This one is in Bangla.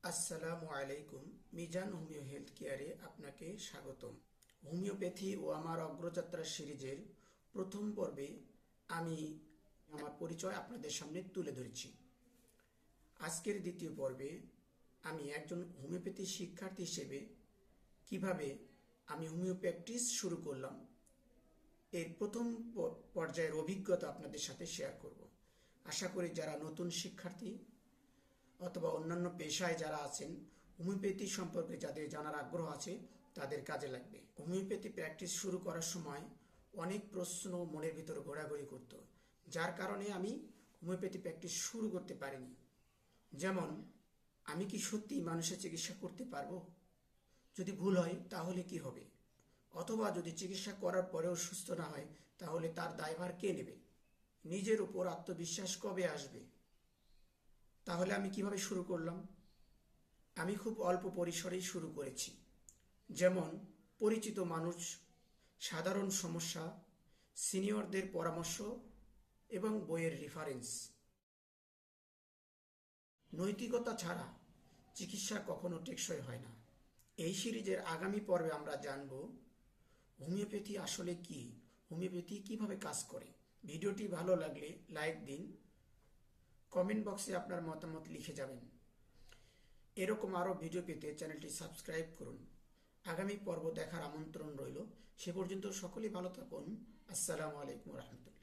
আসসালামু আলাইকুম। মিজান হোমিও হেলথ কেয়ারে আপনাকে স্বাগতম। হোমিওপ্যাথি ও আমার অগ্রযাত্রা সিরিজের প্রথম পর্বে আমি আমার পরিচয় আপনাদের সামনে তুলে ধরেছি। আজকের দ্বিতীয় পর্বে আমি একজন হোমিওপ্যাথি শিক্ষার্থী হিসেবে কিভাবে আমি হোমিও প্র্যাকটিস শুরু করলাম এর প্রথম পর্যায়ের অভিজ্ঞতা আপনাদের সাথে শেয়ার করব। আশা করি যারা নতুন শিক্ষার্থী অথবা অন্যান্য পেশায় যারা আছেন, হোমিওপ্যাথি সম্পর্কে যাদের জানার আগ্রহ আছে তাদের কাজে লাগবে। হোমিওপ্যাথি প্র্যাকটিস শুরু করার সময় অনেক প্রশ্ন মনের ভিতরে ঘোরাঘুরি করত, যার কারণে আমি হোমিওপ্যাথি প্র্যাকটিস শুরু করতে পারিনি। যেমন, আমি কি সত্যি মানুষের চিকিৎসা করতে পারবো? যদি ভুল হয় তাহলে কি হবে? অথবা যদি চিকিৎসা করার পরেও সুস্থ না হয় তাহলে তার দায়ভার কে নেবে? নিজের উপর আত্মবিশ্বাস কবে আসবে? তাহলে আমি কিভাবে শুরু করলাম? আমি খুব অল্প পরিসরেই শুরু করেছি। যেমন, পরিচিত মানুষ, সাধারণ সমস্যা, সিনিয়রদের পরামর্শ এবং বইয়ের রেফারেন্স। নৈতিকতা ছাড়া চিকিৎসা কখনো টেকসই হয় না। এই সিরিজের আগামী পর্বে আমরা জানব হোমিওপ্যাথি আসলে কি, হোমিওপ্যাথি কিভাবে কাজ করে। ভিডিওটি ভালো লাগলে লাইক দিন, কমেন্ট বক্সে আপনার মতামত লিখে যাবেন। এরকম আরও ভিডিও পেতে চ্যানেলটি সাবস্ক্রাইব করুন। আগামী পর্ব দেখার আমন্ত্রণ রইল। সে পর্যন্ত সকলেই ভালো থাকুন। আসসালামু আলাইকুম রহমতুল্লাহ।